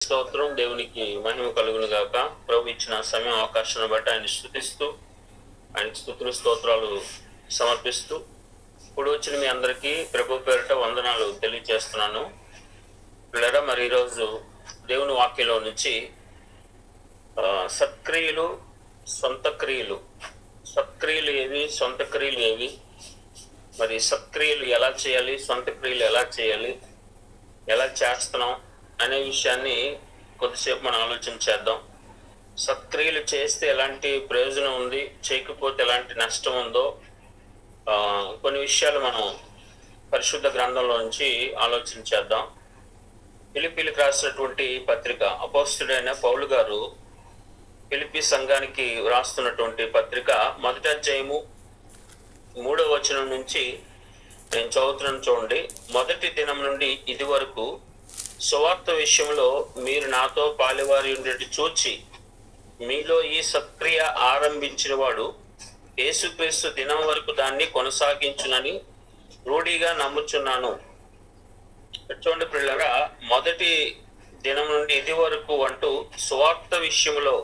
స్తోత్రం. దేవునికి మహిమ కలుగును గాక. ప్రభు ఇచ్చిన సమయం అవకాశాన్ని బట్టి ఆయన స్తుతిస్తూ ఆయన స్తుతులు స్తోత్రాలు సమర్పిస్తూ ఇప్పుడు వచ్చిన మీ అందరికీ ప్రభు పేరిట వందనాలు తెలియజేస్తున్నాను. పిల్లరా, మరి ఈరోజు దేవుని వాక్యంలో నుంచి సత్క్రియలు, సొంత క్రియలు, సత్క్రియలు ఏవి, సొంత క్రియలు ఏవి, మరి సత్క్రియలు ఎలా చేయాలి, సొంత క్రియలు ఎలా చేయాలి, ఎలా చేస్తున్నాం అనే విషయాన్ని కొద్దిసేపు మనం ఆలోచన చేద్దాం. సత్క్రియలు చేస్తే ఎలాంటి ప్రయోజనం ఉంది, చేయకపోతే ఎలాంటి నష్టం ఉందో కొన్ని విషయాలు మనం పరిశుద్ధ గ్రంథంలో నుంచి ఆలోచన చేద్దాం. ఫిలిప్పీలకు రాసినటువంటి పత్రిక అపోస్తలుడైన పౌలు గారు ఫిలిప్పీ సంఘానికి రాస్తున్నటువంటి పత్రిక 1వ అధ్యాయము 3వ వచనం నుంచి నేను చదువుతున్నాను. చూడండి. మొదటి దినం నుండి ఇది వరకు సువార్త విషయంలో మీరు నాతో పాలివారి ఉండేటి చూచి మీలో ఈ సత్క్రియ ఆరంభించిన వాడు యేసుక్రీస్తు దినం వరకు దాన్ని కొనసాగించునని రూఢిగా నమ్ముచున్నాను. చూడండి పిల్లరా, మొదటి దినం నుండి ఇది వరకు అంటూ సువార్త విషయంలో,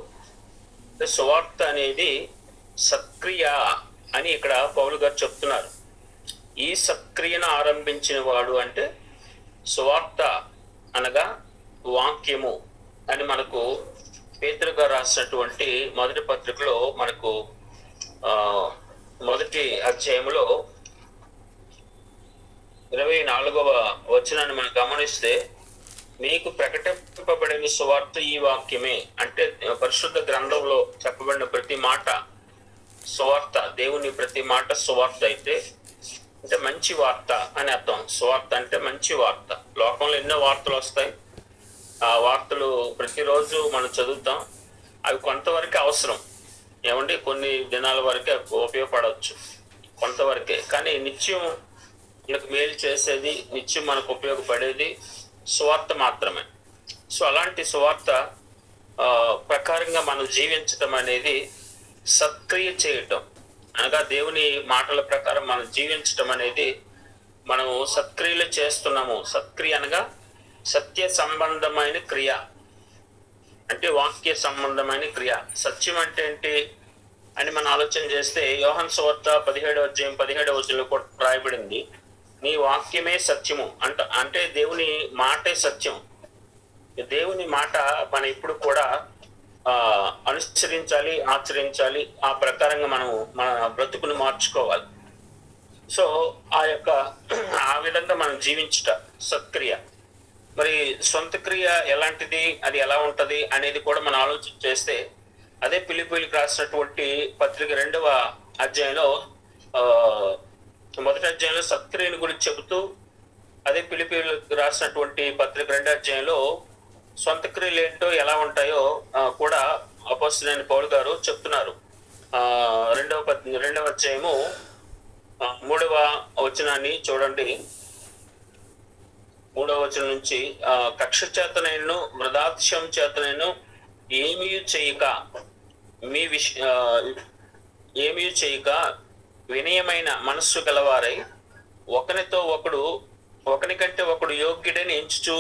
సువార్త అనేది సత్క్రియ అని ఇక్కడ పౌలు గారు చెప్తున్నారు. ఈ సత్క్రియను ఆరంభించిన వాడు అంటే సువార్త అనగా వాక్యము అని మనకు పేతురు గారు రాసినటువంటి మొదటి పత్రికలో మనకు మొదటి అధ్యాయంలో 24వ వచనాన్ని మనం గమనిస్తే, మీకు ప్రకటింపబడిన సువార్త ఈ వాక్యమే. అంటే పరిశుద్ధ గ్రంథంలో చెప్పబడిన ప్రతి మాట సువార్త, దేవుని ప్రతి మాట సువార్త అయితే అంటే మంచి వార్త అని అర్థం. సువార్త అంటే మంచి వార్త. లోకంలో ఎన్నో వార్తలు వస్తాయి. ఆ వార్తలు ప్రతిరోజు మనం చదువుతాం. అవి కొంతవరకే అవసరం, ఏమంటే కొన్ని దినాల వరకే ఉపయోగపడవచ్చు, కొంతవరకే. కానీ నిత్యం మనకు మేలు చేసేది, నిత్యం మనకు ఉపయోగపడేది సువార్త మాత్రమే. సో అలాంటి సువార్త ప్రకారంగా మనం జీవించటం అనేది సత్క్రియ చేయటం, అనగా దేవుని మాటల ప్రకారం మనం జీవించటం అనేది మనము సత్క్రియలు చేస్తున్నాము. సత్క్రియ అనగా సత్య సంబంధమైన క్రియ, అంటే వాక్య సంబంధమైన క్రియ. సత్యం అంటే ఏంటి అని మనం ఆలోచన చేస్తే, యోహాను సువార్త 17వ అధ్యాయం 17వ వచనంలో కూడా రాయబడింది, నీ వాక్యమే సత్యము అంటే దేవుని మాటే సత్యం. దేవుని మాట మనం ఇప్పుడు కూడా అనుసరించాలి, ఆచరించాలి. ఆ ప్రకారంగా మనం మన బ్రతుకును మార్చుకోవాలి. సో ఆ విధంగా మనం జీవించుట సత్క్రియ. మరి సొంత క్రియ ఎలాంటిది, అది ఎలా ఉంటది అనేది కూడా మనం ఆలోచన చేస్తే, అదే ఫిలిప్పీలకు రాసినటువంటి పత్రిక 2వ అధ్యాయంలో మొదటి అధ్యాయంలో సత్క్రియను గురించి చెబుతూ, అదే ఫిలిప్పీలకు రాసినటువంటి పత్రిక 2వ అధ్యాయంలో సొంత క్రియలు ఏంటో ఎలా ఉంటాయో కూడా అపోస్తలుడైన పౌలు గారు చెప్తున్నారు. 2వ అధ్యాయము 3వ వచనాన్ని చూడండి. 3వ వచనం నుంచి, కక్ష చేతనైనను వృధాత్యం చేతనైనను ఏమీ చేయక వినయమైన మనస్సు గలవారై ఒకనికంటే ఒకడు యోగ్యుడని ఎంచుచు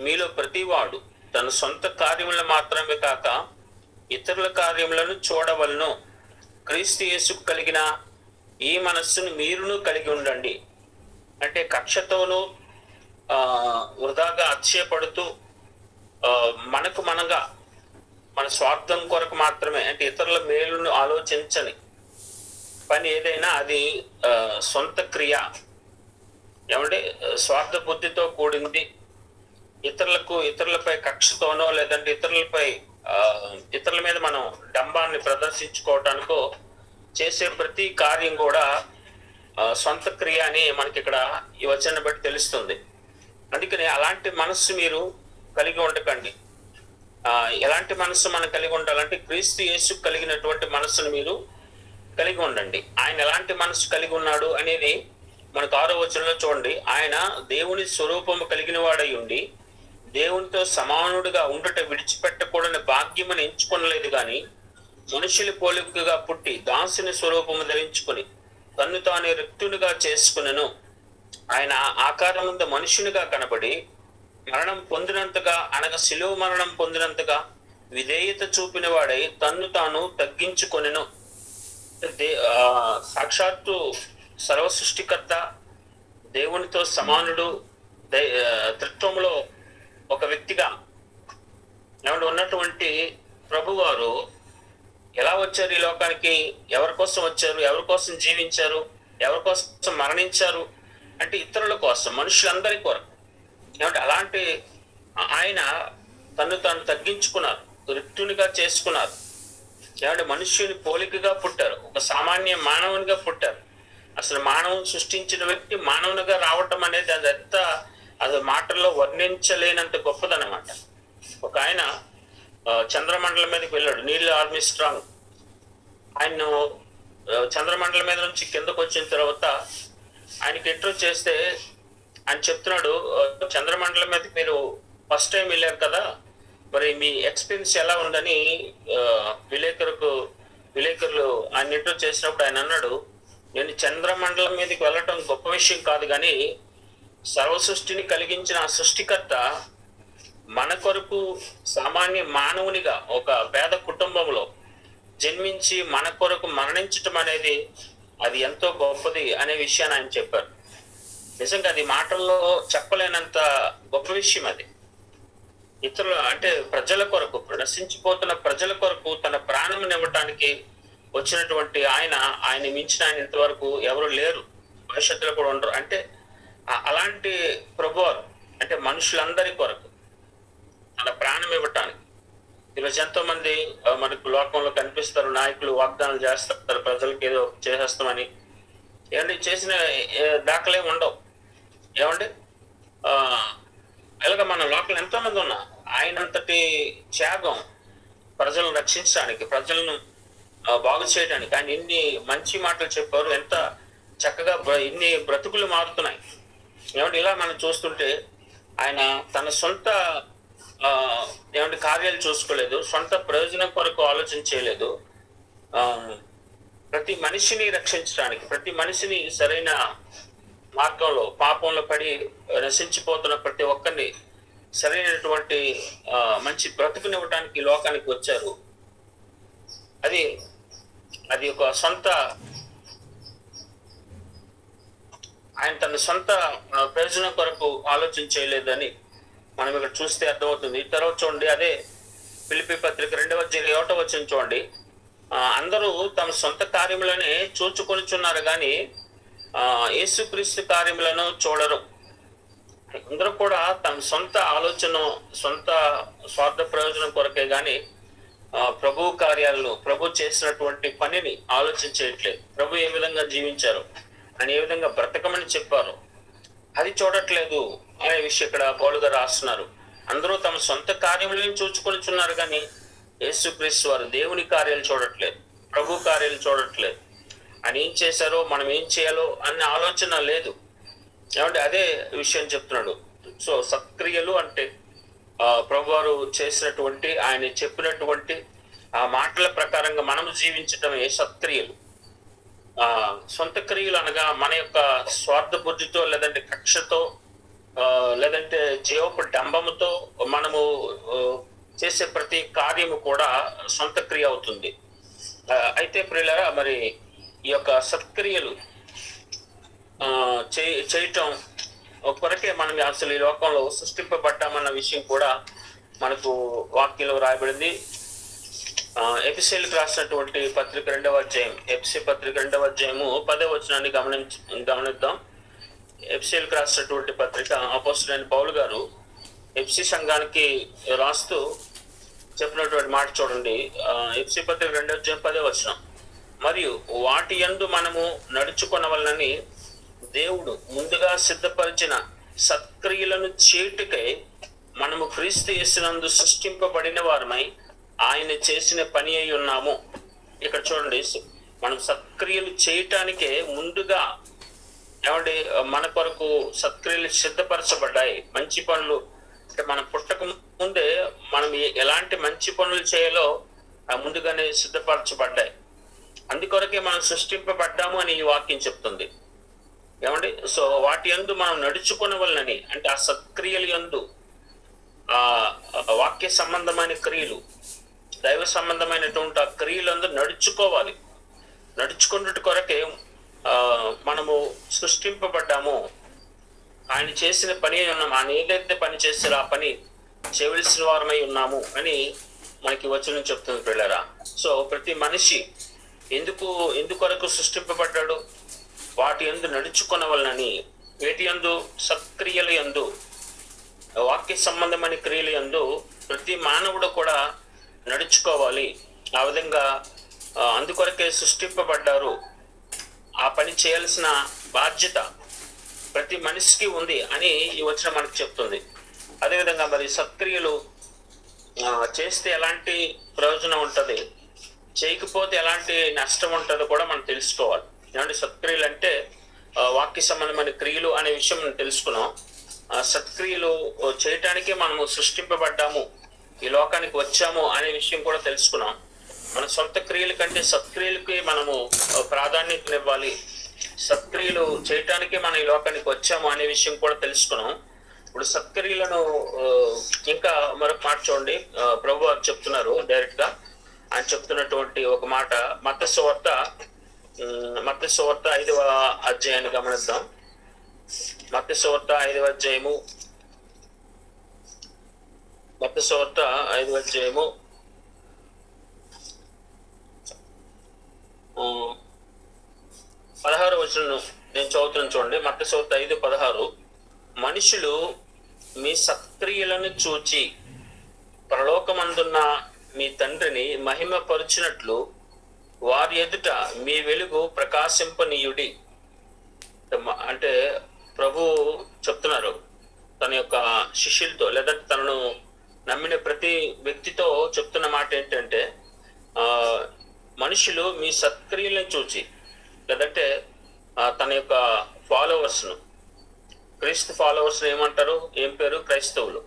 మీలో ప్రతివాడు తన సొంత కార్యములను మాత్రమే కాక ఇతరుల కార్యములను చూడవలను. క్రీస్తు యేసుకు కలిగిన ఈ మనస్సును మీరును కలిగి ఉండండి. అంటే కక్షతోనూ వృధాగా అతిశయపడుతూ మనగా మన స్వార్థం కొరకు మాత్రమే, అంటే ఇతరుల మేలును ఆలోచించని పని ఏదైనా అది సొంత క్రియ. ఏమంటే స్వార్థ బుద్ధితో కూడింది. ఇతరులపై కక్షతోనో లేదంటే ఇతరుల మీద మనం డంబాన్ని ప్రదర్శించుకోవటానికో చేసే ప్రతి కార్యం కూడా సొంత క్రియ అని మనకి ఇక్కడ ఈ వచనం బట్టి తెలుస్తుంది. అందుకని అలాంటి మనస్సు మీరు కలిగి ఉండకండి. ఎలాంటి మనస్సు మనం కలిగి ఉండాలంటే క్రీస్తు యేసు కలిగినటువంటి మనస్సును మీరు కలిగి ఉండండి. ఆయన ఎలాంటి మనస్సు కలిగి ఉన్నాడు అనేది మనకు 6వ వచనంలో చూడండి. ఆయన దేవుని స్వరూపము కలిగిన వాడై ఉండి దేవునితో సమానుడిగా ఉండుట విడిచిపెట్టకూడని భాగ్యమని ఎంచుకొనలేదు, కానీ మనుషుల పోలికగా పుట్టి దాసుని స్వరూపము ధరించుకొని తన్ను తాను రిక్తునిగా చేసుకునను. ఆయన ఆకారముందు మనుషునిగా కనబడి మరణం పొందినంతగా అనగా శిలువ మరణం పొందినంతగా విధేయత చూపిన వాడై తన్ను తాను తగ్గించుకొనెను. సాక్షాత్తు సర్వ సృష్టికర్త, దేవునితో సమానుడు, త్రిత్వంలో ఒక వ్యక్తిగా ఉన్నటువంటి ప్రభువారు ఎలా వచ్చారు ఈ లోకానికి? ఎవరి కోసం వచ్చారు? ఎవరి కోసం జీవించారు? ఎవరి కోసం మరణించారు? అంటే ఇతరుల కోసం, మనుషులందరి కొరకు. అలాంటి ఆయన తను తాను తగ్గించుకున్నారు, రిక్తునిగా చేసుకున్నారు. మనుష్యుని పోలికగా పుట్టారు, ఒక సామాన్య మానవునిగా పుట్టారు. అసలు మానవుని సృష్టించిన వ్యక్తి మానవునిగా రావటం అనేది అది మాటల్లో వర్ణించలేనంత గొప్పదనమాట. ఒక ఆయన చంద్రమండలం మీదకి వెళ్ళాడు, నీల్ ఆర్మ్స్ట్రాంగ్. ఆయన చంద్రమండలం మీద నుంచి కిందకు వచ్చిన తర్వాత ఆయనకి ఇంటర్వ్యూ చేస్తే ఆయన చెప్తున్నాడు, చంద్రమండలం మీదకి మీరు ఫస్ట్ టైం వెళ్ళారు కదా, మరి మీ ఎక్స్పీరియన్స్ ఎలా ఉందని విలేకరులు ఆయన ఇంటర్వ్యూ చేసినప్పుడు ఆయన అన్నాడు, నేను చంద్రమండలం మీదకి వెళ్ళటం గొప్ప విషయం కాదు, కానీ సర్వ సృష్టిని కలిగించిన ఆ సృష్టికర్త మన కొరకు సామాన్య మానవునిగా ఒక పేద కుటుంబంలో జన్మించి మన కొరకు మరణించటం అనేది అది ఎంతో గొప్పది అనే విషయాన్ని ఆయన చెప్పారు. నిజంగా అది మాటల్లో చెప్పలేనంత గొప్ప విషయం అది. ఇతరులు అంటే ప్రజల కొరకు, నశించిపోతున్న ప్రజల కొరకు తన ప్రాణం ఇవ్వటానికి వచ్చినటువంటి ఆయన మించిన ఆయన ఇంతవరకు ఎవరు లేరు, భవిష్యత్తులో కూడా ఉండరు. అంటే అలాంటి ప్రభువారు అంటే మనుషులందరి కొరకు తన ప్రాణం ఇవ్వటానికి. ఈరోజు ఎంతో మంది మనకు లోకంలో కనిపిస్తారు, నాయకులు వాగ్దానాలు చేస్తారు, ప్రజలకు ఏదో చేసేస్తామని. చేసిన దాఖలే ఉండవు. ఇలాగ మన లోకల్ ఎంతో మంది ఉన్నారు. ఆయనంతటి త్యాగం ప్రజలను రక్షించడానికి, ప్రజలను బాగు చేయడానికి ఆయన ఎన్ని మంచి మాటలు చెప్పారు, ఎంత చక్కగా ఇన్ని బ్రతుకులు మారుతున్నాయి. ఇలా మనం చూస్తుంటే ఆయన తన సొంత కార్యాలు చూసుకోలేదు, సొంత ప్రయోజనం కొరకు ఆలోచన చేయలేదు. ప్రతి మనిషిని రక్షించడానికి, ప్రతి మనిషిని సరైన మార్గంలో పాపంలో పడి నశించిపోతున్న ప్రతి ఒక్కరిని సరైనటువంటి మంచి బ్రతుకునివ్వడానికి లోకానికి వచ్చారు. అది ఒక సొంత ఆయన తన సొంత ప్రయోజనం కొరకు ఆలోచన చేయలేదని మనం ఇక్కడ చూస్తే అర్థమవుతుంది. తర్వాత చూడండి, అదే ఫిలిప్పీ పత్రిక 2:1 చూడండి, అందరూ తమ సొంత కార్యములనే చూచుకొనిచున్నారు కానీ యేసుక్రీస్తు కార్యములను చూడరు. అందరూ కూడా తమ సొంత ఆలోచన, సొంత స్వార్థ ప్రయోజనం కొరకే గాని ప్రభు కార్యాలను, ప్రభు చేసినటువంటి పనిని ఆలోచన చేయట్లేదు. ప్రభు ఏ విధంగా జీవించారు, ఆయన ఏ విధంగా బ్రతకమని చెప్పారు, అది చూడట్లేదు అనే విషయం ఇక్కడ పౌలు గారు రాస్తున్నారు. అందరూ తమ సొంత కార్యములను చూచుకొనిచున్నారు కానీ యేసుక్రీస్తు వారు దేవుని కార్యాలు చూడట్లేదు, ప్రభు కార్యాలు చూడట్లేదు. ఆయన ఏం చేశారో మనం ఏం చేయాలో అన్న ఆలోచన లేదు. అదే విషయం చెప్తున్నాడు. సో సత్క్రియలు అంటే ప్రభువారు చేసినటువంటి, ఆయన చెప్పినటువంటి ఆ మాటల ప్రకారంగా మనం జీవించటమే సత్క్రియలు. సొంత క్రియలు అనగా మన యొక్క స్వార్థ బుద్ధితో, లేదంటే కక్షతో, లేదంటే జీవపు డంబముతో మనము చేసే ప్రతి కార్యము కూడా సొంత క్రియ అవుతుంది. అయితే ప్రియులారా, మరి ఈ యొక్క సత్క్రియలు చేయటం కొరకే మనం అసలు ఈ లోకంలో సృష్టింపబడ్డామన్న విషయం కూడా మనకు వాక్యంలో రాయబడింది. ఎఫెసీయులకు రాసినటువంటి పత్రిక 2వ అధ్యాయం, ఎఫెసీ పత్రిక 2వ అధ్యాయము 10వ వచనాన్ని గమనిద్దాం. ఎఫెసీయులకు రాసినటువంటి పత్రిక అపోస్తలుడైన పౌలు గారు ఎఫెసీ సంఘానికి రాస్తూ చెప్పినటువంటి మాట చూడండి. ఎఫెసీ పత్రిక 2వ అధ్యాయం 10వ వచనం, మరియు వాటి యందు మనము నడుచుకొనవలనని దేవుడు ముందుగా సిద్ధపరిచిన సత్క్రియలను చేటుకై మనము క్రీస్తు యేసునందు సృష్టింపబడిన వారమై ఆయన చేసిన పని అయి ఉన్నాము. ఇక్కడ చూడండి, మనం సత్క్రియలు చేయటానికే ముందుగా మన కొరకు సత్క్రియలు సిద్ధపరచబడ్డాయి. మంచి పనులు అంటే మనం పుట్టక ముందే మనం ఎలాంటి మంచి పనులు చేయాలో ముందుగానే సిద్ధపరచబడ్డాయి. అందుకొరకే మనం సృష్టింపబడ్డాము అని ఈ వాక్యం చెప్తుంది. సో వాటి యందు మనం నడుచుకొనవలనని, అంటే ఆ సత్క్రియల యందు ఆ వాక్య సంబంధమైన క్రియలు, దైవ సంబంధమైనటువంటి ఆ క్రియలందు నడుచుకోవాలి. నడుచుకున్నట్టు కొరకే మనము సృష్టింపబడ్డాము. ఆయన చేసిన పని ఉన్నాము, ఆయన ఏదైతే పని చేస్తారో ఆ పని చేయవలసిన వారమై ఉన్నాము అని మనకి వచనం చెప్తుంది పిల్లరా. సో ప్రతి మనిషి ఎందుకొరకు సృష్టింపబడ్డాడు? వాటి యందు నడుచుకొనవలనని. వేటి యందు? సత్క్రియల యందు, వాక్య సంబంధమైన క్రియల యందు ప్రతి మానవుడు కూడా నడుచుకోవాలి. ఆ విధంగా అందుకొరకే సృష్టింపబడ్డారు. ఆ పని చేయాల్సిన బాధ్యత ప్రతి మనిషికి ఉంది అని ఈ వచనం మనకు చెప్తుంది. అదేవిధంగా మరి సత్క్రియలు చేస్తే ఎలాంటి ప్రయోజనం ఉంటుంది, చేయకపోతే ఎలాంటి నష్టం ఉంటుందో కూడా మనం తెలుసుకోవాలి. ఏమంటే సత్క్రియలు అంటే వాక్య సంబంధమైన క్రియలు అనే విషయం మనం తెలుసుకున్నాం. సత్క్రియలు చేయటానికే మనము సృష్టింపబడ్డాము, ఈ లోకానికి వచ్చాము అనే విషయం కూడా తెలుసుకున్నాం. మన సొంత క్రియల కంటే సత్క్రియలకి మనము ప్రాధాన్యతనివ్వాలి. సత్క్రియలు చేయటానికే మనం ఈ లోకానికి వచ్చాము అనే విషయం కూడా తెలుసుకున్నాం. ఇప్పుడు సత్క్రియలను ఇంకా మరొక మాట చూడండి, ప్రభు వారు చెప్తున్నారు డైరెక్ట్ గా. ఆయన చెప్తున్నటువంటి ఒక మాట మత్తయి సువార్త 5వ అధ్యాయాన్ని గమనిద్దాం. మత్తయి సువార్త 5వ అధ్యాయము 16వ వచనం నేను చదువుతున్నాను చూడండి. మత్తయి సువార్త 5:16. మనుషులు మీ సత్క్రియలను చూచి పరలోకమందున్న మీ తండ్రిని మహిమపరచినట్లు వారి ఎదుట మీ వెలుగు ప్రకాశింపనీయుడి. అంటే ప్రభు చెప్తున్నారు తన యొక్క శిష్యులతో, లేదంటే తనను నమ్మిన ప్రతి వ్యక్తితో చెప్తున్న మాట ఏంటంటే, మనుషులు మీ సత్క్రియలను చూచి, లేదంటే తన యొక్క ఫాలోవర్స్ను, క్రీస్తు ఫాలోవర్స్ ఏమంటారు? ఏం పేరు? క్రైస్తవులు.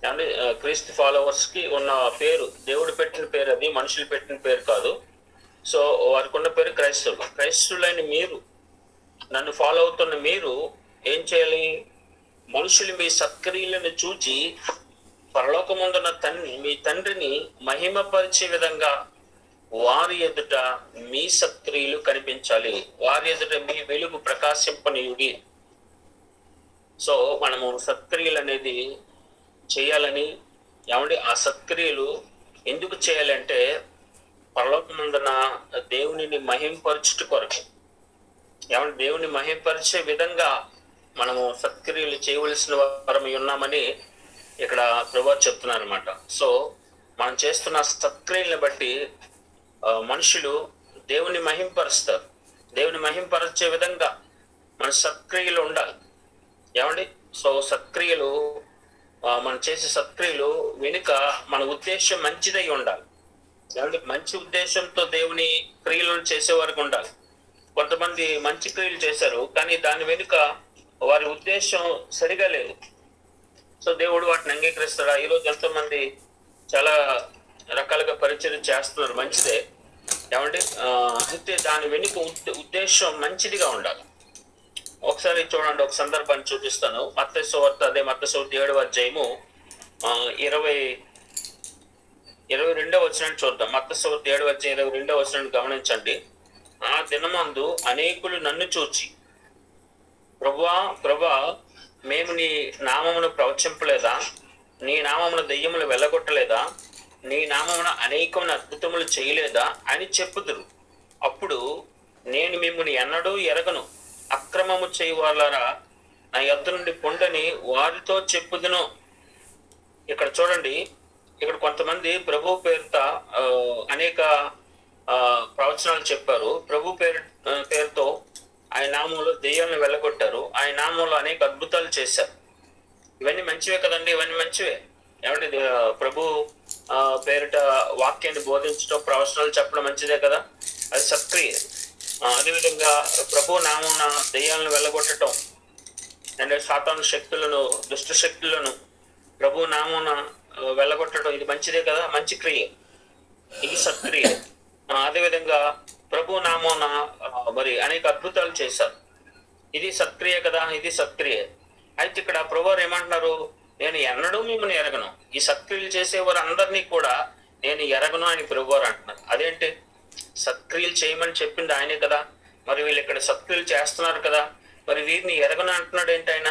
అంటే క్రీస్తు ఫాలోవర్స్ కి ఉన్న పేరు, దేవుడు పెట్టిన పేరు, అది మనుషులు పెట్టిన పేరు కాదు. సో వారికి ఉన్న పేరు క్రైస్తవులు. క్రైస్తవులైన మీరు, నన్ను ఫాలో అవుతున్న మీరు ఏం చేయాలి? మనుషులు మీ సత్క్రియలను చూచి పరలోకమందున్న మీ తండ్రిని మహిమపరిచే విధంగా వారి ఎదుట మీ సత్క్రియలు కనిపించాలి, వారి ఎదుట మీ వెలుగు ప్రకాశింపనీయుడి. సో మనము సత్క్రియలు అనేది చేయాలని, ఏమంటే ఆ సత్క్రియలు ఎందుకు చేయాలంటే పరలోకమందున దేవునిని మహింపరచుట కొరకు, ఏమంటే దేవుని మహింపరిచే విధంగా మనము సత్క్రియలు చేయవలసిన వారమై ఉన్నామని ఇక్కడ ప్రభువు చెప్తున్నారు అనమాట. సో మనం చేస్తున్న సత్క్రియలను బట్టి మనుషులు దేవుని మహింపరుస్తారు. దేవుని మహింపరిచే విధంగా మన సత్క్రియలు ఉండాలి. ఏమండి? సో సత్క్రియలు, మనం చేసే సత్క్రియలు వెనుక మన ఉద్దేశం మంచిదై ఉండాలి. ఏమంటే మంచి ఉద్దేశంతో దేవుని క్రియలను చేసే వరకు ఉండాలి. కొంతమంది మంచి క్రియలు చేశారు, కానీ దాని వెనుక వారి ఉద్దేశం సరిగా లేదు. సో దేవుడు వాటిని అంగీకరిస్తాడా? ఈరోజు ఎంతో మంది చాలా రకాలుగా పరిచయం చేస్తున్నారు, మంచిదే. ఏమంటే అయితే దాని వెనుక ఉద్దేశం మంచిదిగా ఉండాలి. ఒకసారి చూడండి, ఒక సందర్భాన్ని చూపిస్తాను. మత్తయి సువార్త 7వ అధ్యాయము 22వ వచనాన్ని చూద్దాం. మత్తయి సువార్త 7వ అధ్యాయం 22వ వచనాన్ని గమనించండి. ఆ దినమందు అనేకులు నన్ను చూచి, ప్రభువా మేము నీ నామమును ప్రవచింపలేదా? నీ నామమున దెయ్యములు వెళ్ళగొట్టలేదా? నీ నామమున అనేకమైన అద్భుతములు చేయలేదా అని చెప్పుదురు. అప్పుడు నేను మిమ్మల్ని ఎన్నడూ ఎరగను, అక్రమము చేయవాళ్ళారా, నా యొద్ద నుండి పొండని వారితో చెప్పుదును. ఇక్కడ చూడండి, ఇక్కడ కొంతమంది ప్రభు పేరుత అనేక ప్రవచనాలు చెప్పారు. ప్రభు పేరుతో ఆయన నామంలో దెయ్యాలను వెళ్ళగొట్టారు, ఆయన నామంలో అనేక అద్భుతాలు చేశారు. ఇవన్నీ మంచివే కదండి, ఇవన్నీ మంచివే. ఏమంటే ప్రభు పేరిట వాక్యాన్ని బోధించడం, ప్రవచనాలు చెప్పడం మంచిదే కదా, అది సత్క్రియ. అదేవిధంగా ప్రభు నామమున దెయ్యాలను వెళ్ళగొట్టడం, అంటే సాతాను శక్తులను, దుష్ట శక్తులను ప్రభు నామమున వెళ్ళగొట్టడం, ఇది మంచిదే కదా, మంచి క్రియ, ఇది సత్క్రియ. అదేవిధంగా ప్రభు నామమున మరి అనేక అద్భుతాలు చేశారు, ఇది సత్క్రియ కదా, ఇది సత్క్రియ. అయితే ఇక్కడ ప్రభు ఏమంటున్నారు? నేను ఎన్నడూ మిమ్మల్ని ఎరగను. ఈ సత్క్రియలు చేసేవారు అందరినీ కూడా నేను ఎరగను అని ప్రభువారు అంటున్నారు. అదేంటి? సత్క్రియలు చేయమని చెప్పింది ఆయనే కదా, మరి వీళ్ళు ఇక్కడ సత్క్రియలు చేస్తున్నారు కదా, మరి వీరిని ఎరగను అంటున్నాడు ఏంటి ఆయన?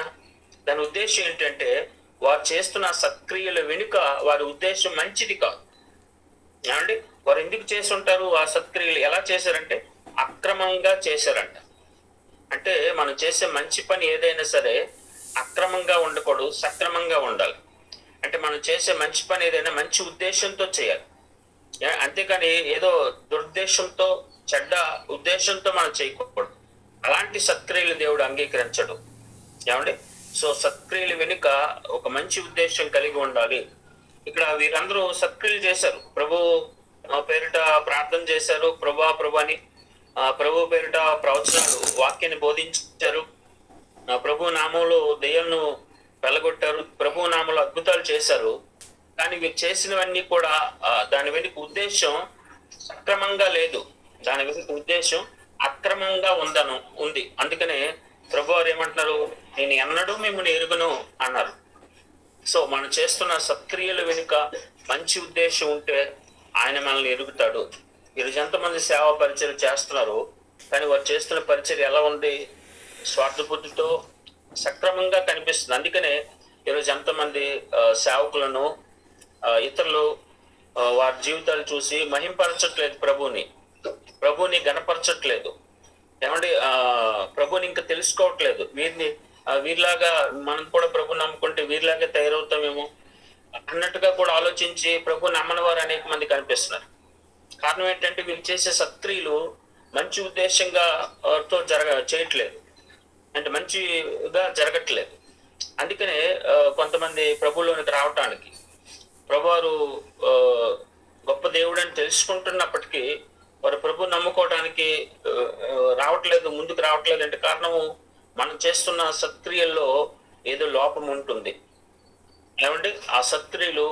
దాని ఉద్దేశం ఏంటంటే వారు చేస్తున్న సత్క్రియల వెనుక వారి ఉద్దేశం మంచిది కాదు. ఏమండి? వారు ఎందుకు చేసి ఉంటారు? ఆ సత్క్రియలు ఎలా చేశారంటే అక్రమంగా చేశారంట. అంటే మనం చేసే మంచి పని ఏదైనా సరే అక్రమంగా ఉండకూడదు, సక్రమంగా ఉండాలి. అంటే మనం చేసే మంచి పని ఏదైనా మంచి ఉద్దేశంతో చేయాలి. అంతేకాని ఏదో దురుద్దేశంతో, చెడ్డ ఉద్దేశంతో మనం చేయకూడదు. అలాంటి సత్క్రియలు దేవుడు అంగీకరించడు. ఏమండి? సో సత్క్రియలు వెనుక ఒక మంచి ఉద్దేశం కలిగి ఉండాలి. ఇక్కడ వీరందరూ సత్క్రియలు చేశారు. ప్రభు పేరిట ప్రార్థన చేశారు, ప్రభు అని. ప్రభు పేరిట ప్రవచనాలు, వాక్యాన్ని బోధించారు. ప్రభు నామంలో దెయ్యాలను వెళ్ళగొట్టారు, ప్రభు నామంలో అద్భుతాలు చేశారు. కానీ వీరు చేసినవన్నీ కూడా దాని వెనుక ఉద్దేశం సక్రమంగా లేదు. దాని వెనుక ఉద్దేశం అక్రమంగా ఉంది. అందుకనే ప్రభు వారు ఏమంటున్నారు? నేను ఎన్నడూ మిమ్మల్ని ఎరుగను అన్నారు. సో మనం చేస్తున్న సత్క్రియల వెనుక మంచి ఉద్దేశం ఉంటే ఆయన మనల్ని ఎరుగుతాడు. ఈరోజు ఎంతమంది సేవా పరిచయం చేస్తున్నారు, కానీ వారు చేస్తున్న పరిచయం ఎలా ఉంది? స్వార్థ బుద్ధితో, సక్రమంగా కనిపిస్తుంది. అందుకనే ఈరోజు ఎంతమంది సేవకులను ఇతరులు వారి జీవితాలు చూసి మహింపరచట్లేదు, ప్రభుని గణపరచట్లేదు. ఏమంటే ప్రభుని ఇంకా తెలుసుకోవట్లేదు. వీరిలాగా మనం కూడా ప్రభు నమ్ముకుంటే వీరిలాగా తయారవుతామేమో అన్నట్టుగా కూడా ఆలోచించి ప్రభు నమ్మని వారు అనేక మంది కనిపిస్తున్నారు. కారణం ఏంటంటే వీళ్ళు చేసే సత్క్రియలు మంచి ఉద్దేశంగా చేయట్లేదు, అంటే మంచిగా జరగట్లేదు. అందుకనే కొంతమంది ప్రభులోనికి రావటానికి, ప్రభువారు గొప్ప దేవుడు అని తెలుసుకుంటున్నప్పటికీ వారు ప్రభు నమ్ముకోవడానికి ముందుకు రావట్లేదు. అంటే కారణము మనం చేస్తున్న సత్క్రియల్లో ఏదో లోపం ఉంటుంది. ఏమంటే ఆ సత్క్రియలు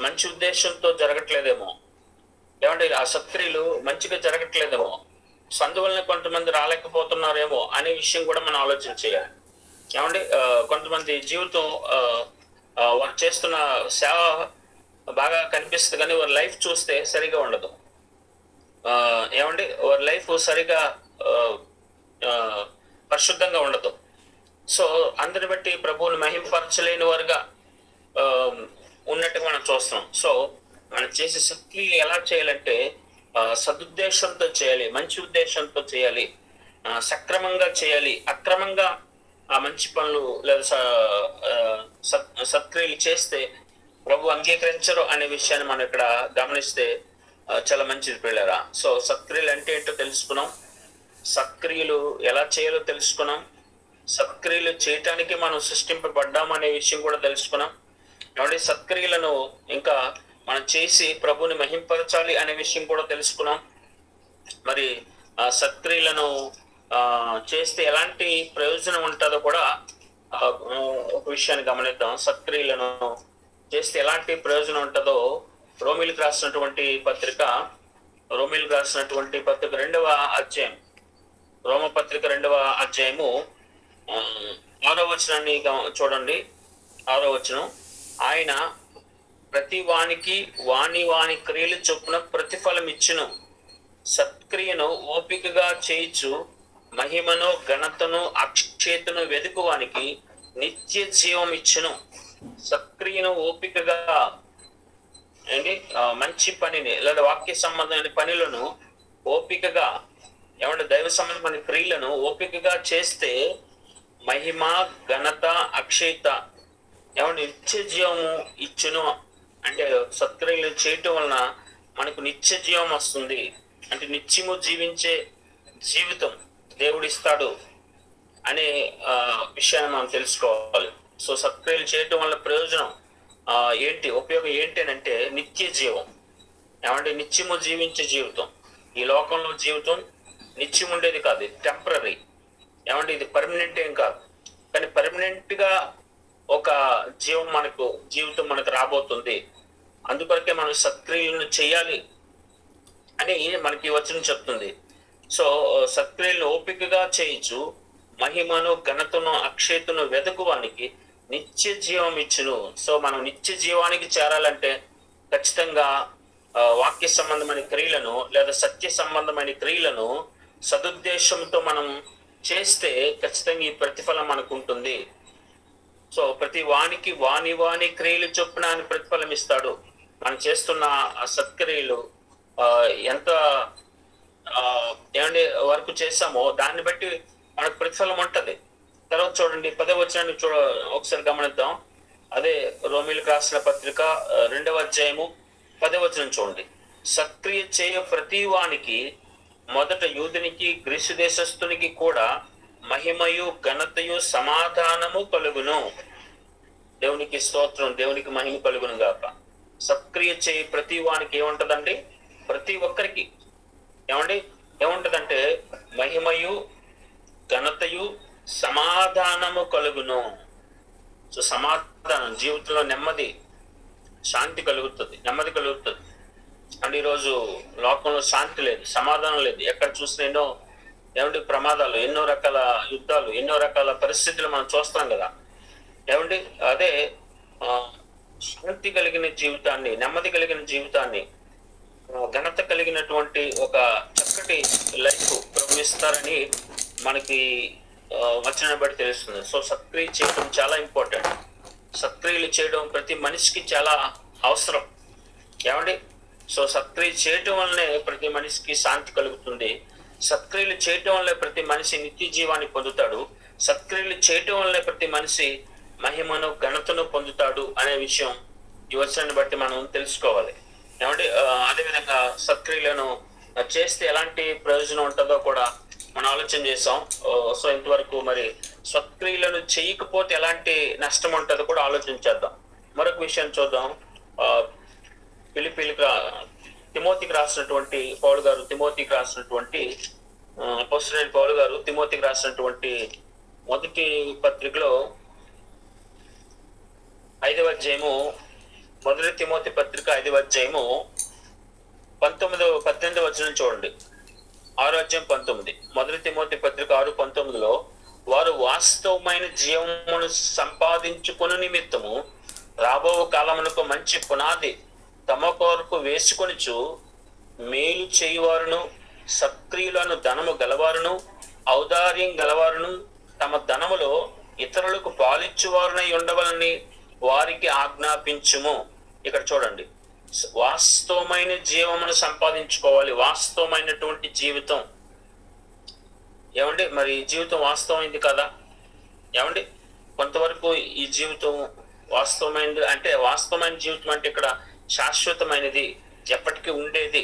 మంచి ఉద్దేశంతో జరగట్లేదేమో, ఏమంటే ఆ సత్క్రియలు మంచిగా జరగట్లేదేమో, అందువలన కొంతమంది రాలేకపోతున్నారేమో అనే విషయం కూడా మనం ఆలోచన చేయాలి. ఏమంటే కొంతమంది జీవితం వారు చేస్తున్న సేవ బాగా కనిపిస్తుంది, కానీ వారి లైఫ్ చూస్తే సరిగా ఉండదు. ఏమంటే వారి లైఫ్ సరిగా పరిశుద్ధంగా ఉండదు. సో అందరిని బట్టి ప్రభువుని మహింపరచలేని వారుగా ఉన్నట్టుగా మనం చూస్తున్నాం. సో మనం చేసే సత్క్రియలు ఎలా చేయాలంటే సదుద్దేశంతో చేయాలి, మంచి ఉద్దేశంతో చేయాలి, సక్రమంగా చేయాలి. అక్రమంగా ఆ మంచి పనులు లేదా సత్క్రియలు చేస్తే ప్రభు అంగీకరించరు అనే విషయాన్ని మనం ఇక్కడ గమనిస్తే చాలా మంచిది పిల్లరా. సో సత్క్రియలు అంటే ఏంటో తెలుసుకున్నాం, సత్క్రియలు ఎలా చేయాలో తెలుసుకున్నాం, సత్క్రియలు చేయటానికి మనం సృష్టింపబడ్డాం అనే విషయం కూడా తెలుసుకున్నాం. కాబట్టి సత్క్రియలను ఇంకా మనం చేసి ప్రభుని మహింపరచాలి అనే విషయం కూడా తెలుసుకున్నాం. మరి ఆ సత్క్రియలను చేస్తే ఎలాంటి ప్రయోజనం ఉంటుందో కూడా ఒక విషయాన్ని గమనిద్దాం. సత్క్రియలను చేస్తే ఎలాంటి ప్రయోజనం ఉంటుందో రోమిలకు రాసినటువంటి పత్రిక 2వ అధ్యాయం, రోమపత్రిక 2వ అధ్యాయము 6వ వచనాన్ని చూడండి. 6వ వచనం, ఆయన ప్రతి వానికి వాని క్రియలు చొప్పున ప్రతిఫలం ఇచ్చును, సత్క్రియను ఓపికగా చేయించు, మహిమను ఘనతను అక్షేతను వెదుకువానికి నిత్య జీవం ఇచ్చును. సత్క్రియను ఓపికగా ఏంటి మంచి పనిని లేదా వాక్య సంబంధమైన పనులను ఓపికగా, ఏమంటే దైవ సంబంధమైన క్రియలను ఓపికగా చేస్తే మహిమ ఘనత అక్షేత ఏమంటే నిత్య జీవము ఇచ్చును. అంటే సత్క్రియలు చేయటం వలన మనకు నిత్య జీవం వస్తుంది, అంటే నిత్యము జీవించే జీవితం దేవుడిస్తాడు అనే విషయాన్ని మనం తెలుసుకోవాలి. సో సత్క్రియలు చేయటం వల్ల ప్రయోజనం ఏంటి, ఉపయోగం ఏంటి అని అంటే నిత్య జీవం. ఏమంటే నిత్యము జీవించే జీవితం. ఈ లోకంలో జీవితం నిత్యం ఉండేది కాదు, ఇది టెంపరీ. ఏమంటే ఇది పర్మనెంట్ ఏం కాదు, కానీ పర్మనెంట్ గా ఒక జీవితం మనకు రాబోతుంది. అందుకొరకే మనం సత్క్రియలను చేయాలి అని మనకి వచనం చెప్తుంది. సో సత్క్రియలను ఓపికగా చేయించు, మహిమను ఘనతను అక్షేతను వెదకువానికి నిత్య జీవం ఇచ్చును. సో మనం నిత్య జీవానికి చేరాలంటే ఖచ్చితంగా వాక్య సంబంధమైన క్రియలను లేదా సత్య సంబంధమైన క్రియలను సదుద్దేశంతో మనం చేస్తే ఖచ్చితంగా ఈ ప్రతిఫలం మనకు ఉంటుంది. సో ప్రతి వానికి వాని క్రియలు చొప్పున ఆయన ప్రతిఫలం ఇస్తాడు. మనం చేస్తున్న ఆ సత్క్రియలు ఎంత ఏమంటే వరకు చేసామో దాన్ని బట్టి మనకు ప్రతిఫలం ఉంటది. తర్వాత చూడండి 10వ వచనాన్ని ఒకసారి గమనిద్దాం. అదే రోమీయులకు రాసిన పత్రిక 2వ అధ్యాయము 10వ వచనం చూడండి. సక్రియ చేయ ప్రతి వానికి, మొదట యూదునికి గ్రీసు దేశస్థునికి కూడా మహిమయు ఘనతయు సమాధానము కలుగును. దేవునికి స్తోత్రం, దేవునికి మహిమ కలుగును గాక. సక్రియ చేయి ప్రతి వానికి ఏముంటదండి? ప్రతి ఒక్కరికి ఏముంటదంటే మహిమయు ఘనతయు సమాధానము కలుగును. సో సమాధానం, జీవితంలో నెమ్మది, శాంతి కలుగుతుంది. అండ్ ఈరోజు లోకంలో శాంతి లేదు, సమాధానం లేదు. ఎక్కడ చూసినా ప్రమాదాలు, ఎన్నో రకాల యుద్ధాలు, ఎన్నో రకాల పరిస్థితులు మనం చూస్తాం కదా. అదే శాంతి కలిగిన జీవితాన్ని, నెమ్మది కలిగిన జీవితాన్ని, ఘనత కలిగినటువంటి ఒక చక్కటి లైఫ్ ప్రవహిస్తారని మనకి వచనం బట్టి తెలుస్తుంది. సో సత్క్రియ చేయడం చాలా ఇంపార్టెంట్. సత్క్రియలు చేయడం ప్రతి మనిషికి చాలా అవసరం. సో సత్క్రియ చేయటం వల్లనే ప్రతి మనిషికి శాంతి కలుగుతుంది. సత్క్రియలు చేయటం వల్లే ప్రతి మనిషి నిత్య జీవాన్ని పొందుతాడు. సత్క్రియలు చేయటం వల్లే ప్రతి మనిషి మహిమను ఘనతను పొందుతాడు అనే విషయం ఈ వచనాన్ని బట్టి మనం తెలుసుకోవాలి. అదేవిధంగా సత్క్రియలను చేస్తే ఎలాంటి ప్రయోజనం ఉంటుందో కూడా మనం ఆలోచన చేసాం. సో ఇంతవరకు మరి సత్క్రియలను చేయకపోతే ఎలాంటి నష్టం ఉంటుందో కూడా ఆలోచించేద్దాం. మరొక విషయాన్ని చూద్దాం. తిమోతికి రాసినటువంటి పౌలు గారు అపోస్తలుడైన పౌలు గారు తిమోతికి రాసినటువంటి మొదటి పత్రికలో 5వ అధ్యాయము, మొదటి తిమోతి పత్రిక 5వ అధ్యాయము 18వ వచనం చూడండి. 6వ అధ్యాయం 19, మొదటి తిమోతి పత్రిక 6:19లో వారు వాస్తవమైన జీవమును సంపాదించుకుని నిమిత్తము రాబో కాలమునకు మంచి పునాది తమ కొరకు వేసుకొనిచు మేలు చేయువారును, సత్క్రియలను ధనము గలవారును, ఔదార్యం గలవారును, తమ ధనములో ఇతరులకు పాలిచ్చువారునై ఉండవలని వారికి ఆజ్ఞాపించుము. ఇక్కడ చూడండి, వాస్తవమైన జీవమును సంపాదించుకోవాలి. వాస్తవమైనటువంటి జీవితం మరి జీవితం వాస్తవమైంది కదా? కొంతవరకు ఈ జీవితం వాస్తవమైనది అంటే, వాస్తవమైన జీవితం అంటే ఇక్కడ శాశ్వతమైనది, ఎప్పటికీ ఉండేది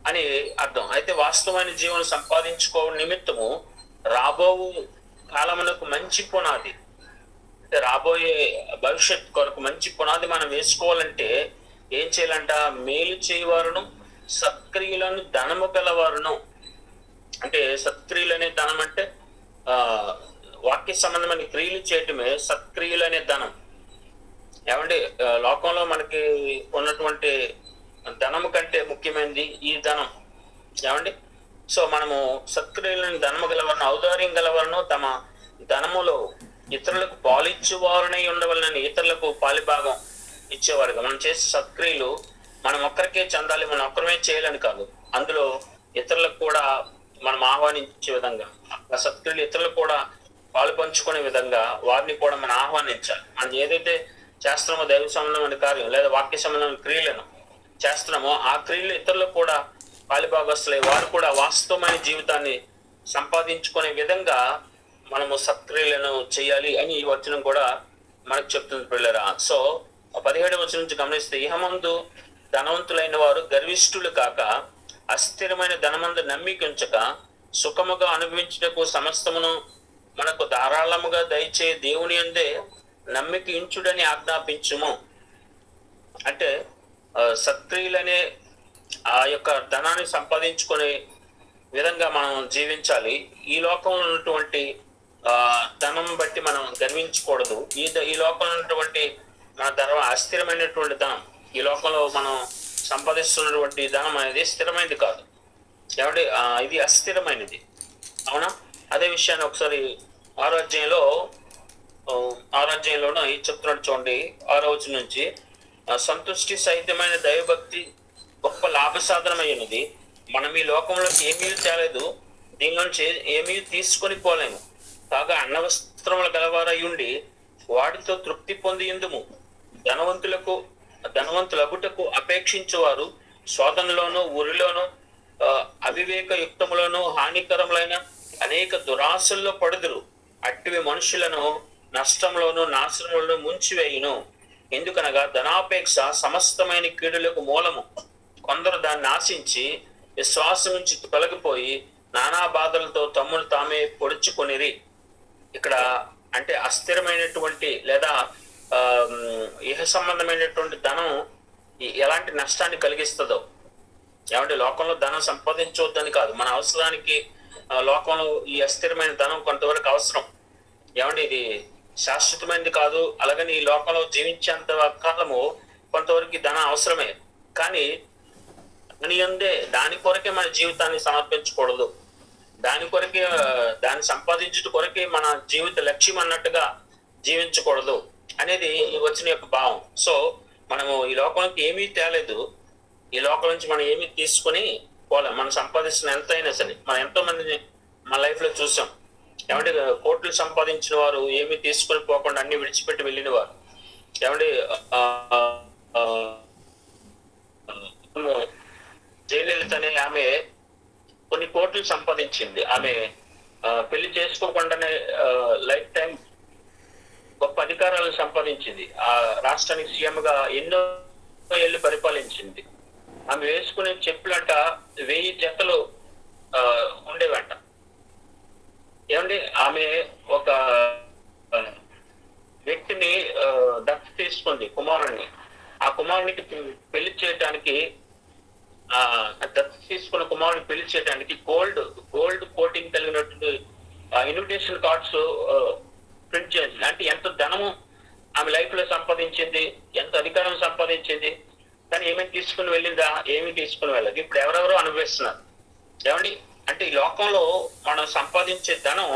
అని అర్థం. అయితే వాస్తవమైన జీవనం సంపాదించుకోవడం నిమిత్తము రాబో కాలమునకు మంచి పునాది, అంటే రాబోయే భవిష్యత్ కొరకు మంచి పునాది మనం వేసుకోవాలంటే ఏం చేయాలంట? మేలు చేయవారును, సత్క్రియలను ధనము గలవారును. అంటే సత్క్రియలు అనే ధనం అంటే వాక్య సంబంధమైన క్రియలు చేయటమే సత్క్రియలు అనే ధనం. లోకంలో మనకి ఉన్నటువంటి ధనము కంటే ముఖ్యమైనది ఈ ధనం. సో మనము సత్క్రియలను ధనము గలవారును, ఔదార్యం గలవారును, తమ ధనములో ఇతరులకు పాలిచ్చువారునై ఉండవలనని, ఇతరులకు పాలిభాగం ఇచ్చేవారుగా. మనం చేసే సత్క్రియలు మనం ఒక్కరికే చెందాలి, మనం ఒక్కరమే చేయాలని కాదు. అందులో ఇతరులకు కూడా మనం ఆహ్వానించే విధంగా, ఆ సత్క్రియలు ఇతరులకు కూడా పాలు పంచుకునే విధంగా వారిని కూడా మనం ఆహ్వానించాలి. మనం ఏదైతే చేస్తున్నామో దైవ సంబంధమైన కార్యం లేదా వాక్య సంబంధమైన క్రియలను చేస్తున్నామో ఆ క్రియలు ఇతరులకు కూడా పాలిభాగస్తులై వారు కూడా వాస్తవమైన జీవితాన్ని సంపాదించుకునే విధంగా మనము సత్క్రియలను చేయాలి అని ఈ వచనం కూడా మనకు చెప్తుంది పిల్లరా. సో 17వ వచనం నుంచి గమనిస్తే, ఇహమందు ధనవంతులైన వారు గర్విష్ఠులు కాక అస్థిరమైన ధనమందు నమ్మిక ఉంచక సుఖముగా అనుభవించుటకు సమస్తమును మనకు ధారాళముగా దయచే దేవుని యందే నమ్మిక ఇంచుడని ఆజ్ఞాపించుము. అంటే సత్క్రియలనే ఆ యొక్క ధనాన్ని సంపాదించుకునే విధంగా మనం జీవించాలి. ఈ లోకంలో ఉన్నటువంటి ధనం బట్టి మనం గర్వించకూడదు. ఈ లోకంలో ఉన్నటువంటి మన ధనం అస్థిరమైనటువంటి ధనం. ఈ లోకంలో మనం సంపాదిస్తున్నటువంటి ధనం అనేది స్థిరమైనది కాదు. ఇది అస్థిరమైనది, అవునా? అదే విషయాన్ని ఒకసారి 6వ అధ్యాయంలో ఆరాధ్యంలోనూ ఈ చెప్తున్నాడు చూడండి 6వ వచనం నుంచి. సంతుష్టి సహితమైన దైవభక్తి గొప్ప లాభ సాధనమైనది. మనం ఈ లోకంలోకి ఏమీ తేలేదు, దీనిలోంచి ఏమీ తీసుకొని పోలేము. కాగా అన్నవస్త్రములు గలవారయ్యుండి వాటితో తృప్తి పొంది ఎందుము. ధనవంతులగుటకు అపేక్షించువారు శోధనలోను ఊరిలోను అవివేక యుక్తములను హానికరములైన అనేక దురాశల్లో పడుదురు. అట్టివి మనుషులను నష్టంలోను నాశనములను ముంచివేయును. ఎందుకనగా ధనాపేక్ష సమస్తమైన కీడులకు మూలము. కొందరు దాన్ని ఆశించి విశ్వాసం నుంచి తొలగిపోయి నానా బాధలతో తమ్మును తామే పొడుచుకొనిరి. ఇక్కడ అంటే అస్థిరమైనటువంటి లేదా ఇహ సంబంధమైనటువంటి ధనం ఎలాంటి నష్టాన్ని కలిగిస్తుందో. ఏమంటే లోకంలో ధనం సంపాదించవద్దని కాదు, మన అవసరానికి లోకంలో ఈ అస్థిరమైన ధనం కొంతవరకు అవసరం. ఏమంటే ఇది శాశ్వతమైనది కాదు, అలాగని ఈ లోకంలో జీవించేంత కాలము కొంతవరకు ధనం అవసరమే. కానీ దాని కొరకే మన జీవితాన్ని సమర్పించకూడదు, దాని కొరకే దాన్ని సంపాదించుట కొరకే మన జీవిత లక్ష్యం అన్నట్టుగా జీవించకూడదు అనేది ఈ వచనం యొక్క భావం. సో మనము ఈ లోకానికి ఏమీ తేలేదు, ఈ లోకం నుంచి మనం ఏమీ తీసుకొని పోలేం. మనం సంపాదిస్తున్న ఎంత అయినా సరే, మనం ఎంతో మందిని మన లైఫ్ లో చూసాం. ఏమంటే కోట్లు సంపాదించిన వారు ఏమీ తీసుకొని పోకుండా అన్ని విడిచిపెట్టి వెళ్ళిన వారు. ఏమంటే జయలలిత అనే ఆమె కొన్ని కోట్లు సంపాదించింది. ఆమె పెళ్లి చేసుకోకుండానే లైఫ్ టైం గొప్ప అధికారాలు సంపాదించింది. ఆ రాష్ట్రానికి సీఎం గా ఎన్నో ఏళ్ళు పరిపాలించింది. ఆమె వేసుకునే చెప్పులంట 1000 జతలు ఉండేవంట. ఏమండి ఆమె ఒక వ్యక్తిని దత్తత తీసుకుంది, కుమారుణ్ణి. ఆ కుమారునికి పెళ్లి చేయడానికి దత్తత తీసుకున్న కుమారుని పెళ్లి చేయడానికి గోల్డ్ కోటింగ్ కలిగినటువంటి ఇన్విటేషన్ కార్డ్స్ ప్రింట్ చేసింది. అంటే ఎంత ధనము ఆమె లైఫ్ లో సంపాదించింది, ఎంత అధికారం సంపాదించింది, కానీ ఏమేమి తీసుకుని వెళ్ళిందా? ఏమి తీసుకుని వెళ్ళదు. ఇప్పుడు ఎవరెవరో అనుభవిస్తున్నారు. ఏమండి అంటే ఈ లోకంలో మనం సంపాదించే ధనం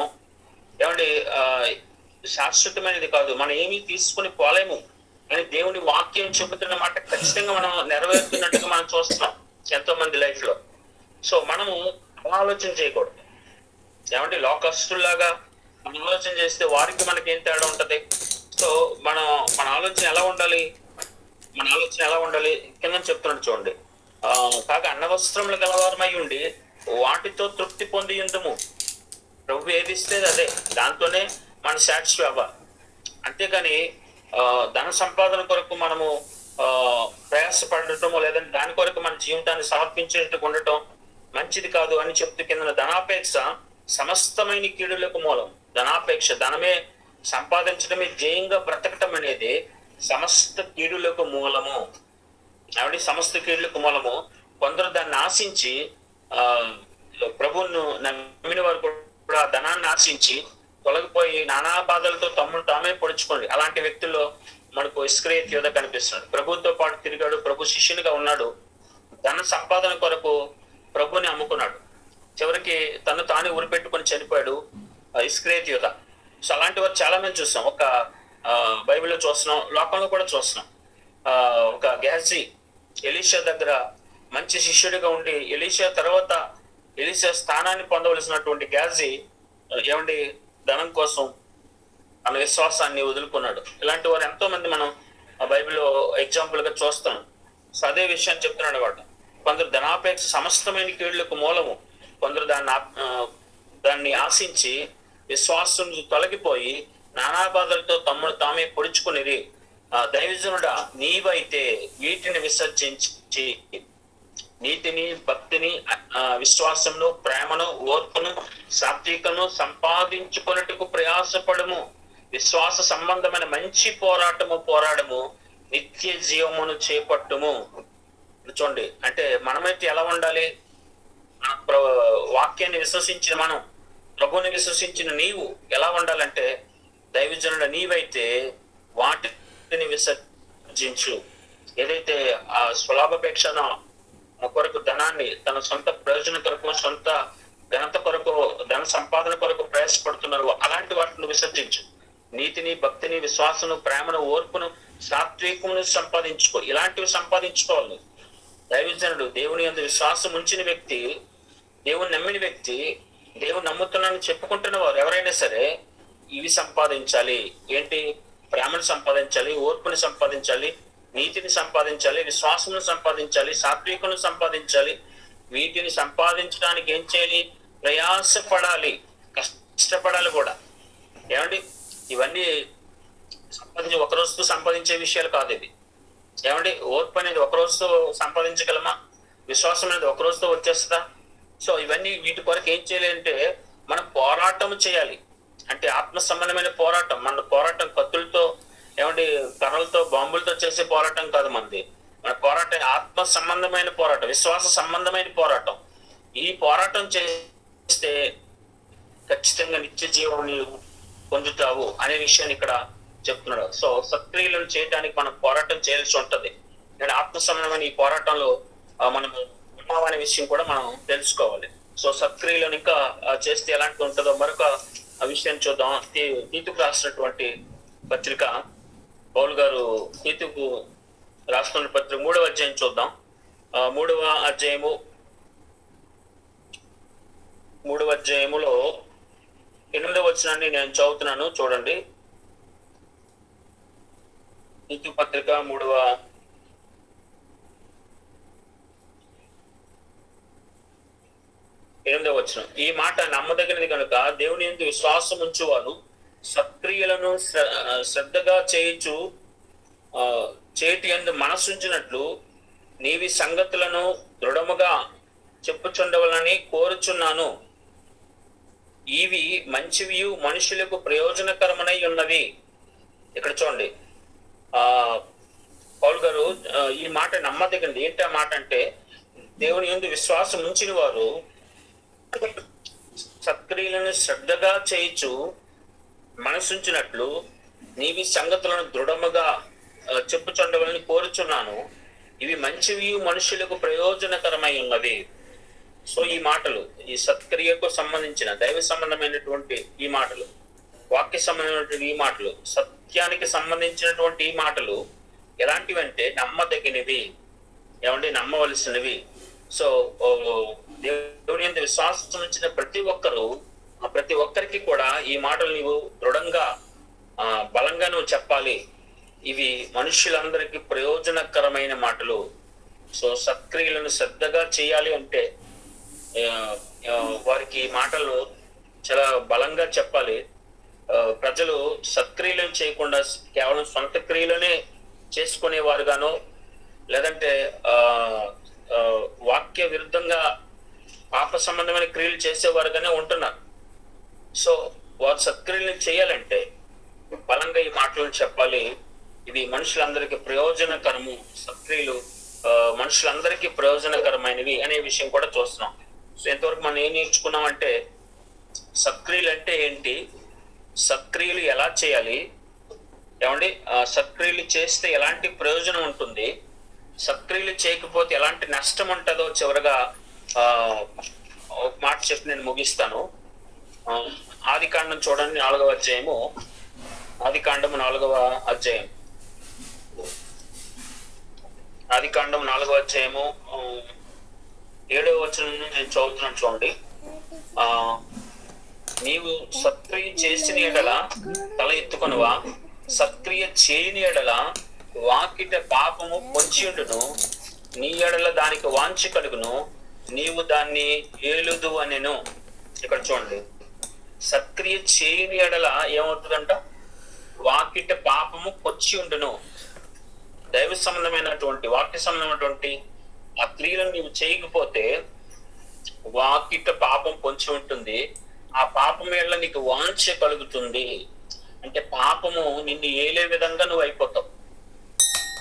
ఏమండి శాశ్వతమైనది కాదు, మనం ఏమీ తీసుకుని పోలేము అని దేవుని వాక్యం చెబుతున్న మాట ఖచ్చితంగా మనం నెరవేరుతున్నట్టుగా మనం చూస్తున్నాం ఎంతో మంది లైఫ్ లో. సో మనము ఆలోచన చేయకూడదు. ఏమంటే లోకస్తుల్లాగా మనం ఆలోచన చేస్తే వారికి మనకి ఏం తేడా ఉంటది? సో మన ఆలోచన ఎలా ఉండాలి? కింద చెప్తున్నాడు చూడండి. కాక అన్నవస్త్రములు గలవారమై ఉండి వాటితో తృప్తి పొంది ఎందుము. ప్రభు ఏది ఇస్తే అదే, దాంతోనే మన సాటిస్ఫై అవ్వాలి. అంతేకాని ధన సంపాదన కొరకు మనము ప్రయాసపడటము లేదంటే దాని కొరకు మన జీవితాన్ని సమర్పించేటట్టు ఉండటం మంచిది కాదు అని చెప్తూ కింద ధనాపేక్ష సమస్తమైన కీడులకు మూలం. ధనాపేక్ష, ధనమే సంపాదించడమే జయంగా బ్రతకటం అనేది సమస్త కీడులకు మూలము. ఆవిడ సమస్త కీడులకు మూలము. కొందరు దాన్ని ఆశించి ప్రభువును నమ్మిన వారు కూడా ధనాన్ని ఆశించి తొలగిపోయి నానా బాధలతో తమ్ముడు తామే పొడుచుకోండి. అలాంటి వ్యక్తుల్లో మనకు ఇస్కరియోతు యూదా కనిపిస్తున్నాడు. ప్రభుతో పాటు తిరిగాడు, ప్రభు శిష్యునిగా ఉన్నాడు, ధన సంపాదన కొరకు ప్రభుని అమ్ముకున్నాడు, చివరికి తను తానే ఉరిపెట్టుకొని చనిపోయాడు ఇస్కరియోతు యూదా. సో అలాంటి వారు చాలా మంది చూస్తాం. ఒక బైబిల్లో చూస్తున్నాం, లోకంలో కూడా చూస్తున్నాం. ఒక గెహజీ ఎలీషా దగ్గర మంచి శిష్యుడిగా ఉండి ఎలీషా తర్వాత ఎలీషా స్థానాన్ని పొందవలసినటువంటి గెహజీ ఏమండి ధనం కోసం తన విశ్వాసాన్ని వదులుకున్నాడు. ఇలాంటి వారు ఎంతో మంది మనం బైబిల్లో ఎగ్జాంపుల్ గా చూస్తాం. సో అదే విషయాన్ని చెప్తున్నాడు వాడు. కొందరు ధనాపేక్ష సమస్తమైన కీడులకు మూలము. కొందరు దాన్ని ఆశించి విశ్వాసం తొలగిపోయి నానా బాధలతో తమ్ముడు తామే పొడుచుకునేది. దైవజనుడా నీవైతే వీటిని విసర్జించి నీతిని, భక్తిని, విశ్వాసమును, ప్రేమను, ఓర్పును, సాత్వికను సంపాదించుకొనుటకు ప్రయాసపడము. విశ్వాస సంబంధమైన మంచి పోరాడము, నిత్య జీవమును చేపట్టుము. చూడండి, అంటే మనమైతే ఎలా ఉండాలి? వాక్యాన్ని విశ్వసించిన మనం, ప్రభువుని విశ్వసించిన నీవు ఎలా ఉండాలంటే, దైవజనుడ నీవైతే వాటిని విసర్జించు. ఏదైతే ఆ స్వలాభాపేక్షన కొరకు ధనాన్ని తన సొంత ప్రయోజనం కొరకు, సొంత ఘనత కొరకు, ధన సంపాదన కొరకు ప్రయాసపడుతున్నారు, అలాంటి వాటిని విసర్జించు. నీతిని, భక్తిని, విశ్వాసను, ప్రేమను, ఓర్పును, సాత్వికమును సంపాదించుకో. ఇలాంటివి సంపాదించుకోవాలి. దైవజనుడు, దేవుని యందు విశ్వాసం ఉంచిన వ్యక్తి, దేవుని నమ్మిన వ్యక్తి, దేవుని నమ్ముతున్నానని చెప్పుకుంటున్న వారు ఎవరైనా సరే ఇవి సంపాదించాలి. ఏంటి? ప్రేమను సంపాదించాలి, ఓర్పుని సంపాదించాలి, నీతిని సంపాదించాలి, విశ్వాసమును సంపాదించాలి, సాత్వికను సంపాదించాలి. వీటిని సంపాదించడానికి ఏం చేయాలి? ప్రయాసపడాలి, కష్టపడాలి కూడా. ఏమండి? ఇవన్నీ ఒక రోజుతో సంపాదించే విషయాలు కాదు ఇది. ఏమండి? ఓర్పు అనేది ఒక రోజుతో సంపాదించగలమా? విశ్వాసం అనేది ఒక రోజుతో వచ్చేస్తుందా? సో ఇవన్నీ వీటి కొరకు ఏం చేయాలి అంటే మనం పోరాటం చేయాలి. అంటే ఆత్మ సంబంధమైన పోరాటం. మన పోరాటం కత్తులతో, ఏమంటే కర్రలతో, బాంబులతో చేసే పోరాటం కాదు మనది. మన పోరాటం ఆత్మ సంబంధమైన పోరాటం, విశ్వాస సంబంధమైన పోరాటం. ఈ పోరాటం చేస్తే ఖచ్చితంగా నిత్య జీవాన్ని పొందుతావు అనే విషయాన్ని ఇక్కడ చెప్తున్నాడు. సో సత్క్రియలను చేయడానికి మనం పోరాటం చేయాల్సి ఉంటది. నేను ఆత్మ సంబంధమైన ఈ పోరాటంలో మనం ఉన్నామనే విషయం కూడా మనం తెలుసుకోవాలి. సో సత్క్రియలను ఇంకా చేస్తే ఎలాంటి ఉంటుందో మరొక విషయాన్ని చూద్దాం. తీతుకు రాసినటువంటి పత్రిక, పౌలు గారు తీతుకు రాస్తున్న పత్రిక 3వ అధ్యాయం చూద్దాం. 3వ అధ్యాయములో 8వ వచనాన్ని నేను చదువుతున్నాను, చూడండి. తీతు పత్రిక 3వ వచనం. ఈ మాట నమ్మదగినది కనుక దేవుని యందు విశ్వాసం ఉంచువారు సత్క్రియలను శ్రద్ధగా చేటి యందు మనసుంచినట్లు నీవి సంగతులను దృఢముగా చెప్పుచుండవలని కోరుచున్నాను. ఇవి మంచివి, మనుషులకు ప్రయోజనకరమై ఉన్నవి. ఇక్కడ చూడండి, పౌలు గారు ఈ మాట నమ్మదగినది. ఏంటి ఆ మాట అంటే, దేవుని యందు విశ్వాసం ఉంచిన వారు సత్క్రియలను శ్రద్ధగా చేయించు మనసుంచినట్లు నీవి సంగతులను దృఢముగా చెప్పుచుండవలని కోరుచున్నాను. ఇవి మంచివి, మనుషులకు ప్రయోజనకరమై ఉన్నవి. సో ఈ మాటలు, ఈ సత్క్రియకు సంబంధించిన దైవ సంబంధమైనటువంటి ఈ మాటలు, వాక్య సంబంధమైనటువంటి ఈ మాటలు, సత్యానికి సంబంధించినటువంటి ఈ మాటలు ఎలాంటివంటే నమ్మదగినవి. ఏమంటే నమ్మవలసినవి. సో దేవుని యందు విశ్వాసం ఉంచిన ప్రతి ఒక్కరికి కూడా ఈ మాటలు నీవు దృఢంగా బలంగా నువ్వు చెప్పాలి. ఇవి మనుషులందరికీ ప్రయోజనకరమైన మాటలు. సో సత్క్రియలను శ్రద్ధగా చేయాలి అంటే వారికి మాటలు చాలా బలంగా చెప్పాలి. ప్రజలు సత్క్రియలను చేయకుండా కేవలం సొంత క్రియలనే చేసుకునేవారుగానో, లేదంటే వాక్య విరుద్ధంగా పాప సంబంధమైన క్రియలు చేసేవారుగానే ఉంటున్నారు. సో వారు సత్క్రియలను చేయాలంటే బలంగా ఈ మాటలను చెప్పాలి. ఇది మనుషులందరికీ ప్రయోజనకరము, సత్క్రియలు మనుషులందరికీ ప్రయోజనకరమైనవి అనే విషయం కూడా చూస్తున్నాం. సో ఎంతవరకు మనం ఏం నేర్చుకున్నాం అంటే, సత్క్రియలు అంటే ఏంటి, సత్క్రియలు ఎలా చేయాలి, ఏమండి సత్క్రియలు చేస్తే ఎలాంటి ప్రయోజనం ఉంటుంది, సత్క్రియలు చేయకపోతే ఎలాంటి నష్టం ఉంటుందో చివరిగా ఒక మాట చెప్పి నేను ముగిస్తాను. ఆదికాండం చూడండి, 4వ అధ్యాయము. ఆదికాండం 4వ అధ్యాయం. ఆదికాండం 4వ అధ్యాయము 7వ వచనం నేను చదువుతున్నాను, చూడండి. నీవు సత్క్రియ చేసిన ఎడల తల ఎత్తుకొనవా, సత్క్రియ చేయని ఎడల వాకిట పాపము పొంచియుండును, నీ ఎడల దానికి వాంఛ కలుగును, నీవు దాన్ని ఏలుదు అనెను. ఇక్కడ చూడండి, సత్క్రియ చేయని ఎడల ఏమవుతుందంట, వాకిట పాపము పొంచి ఉండును. దైవ సంబంధమైనటువంటి వాక్య సంబంధమైనటువంటి ఆ క్రియలను నీవు చేయకపోతే వాకిట పాపం పొంచి ఉంటుంది. ఆ పాపం ఎడల నీకు వాంఛ కలుగుతుంది. అంటే పాపము నిన్ను ఏలే విధంగా నువ్వు అయిపోతావు.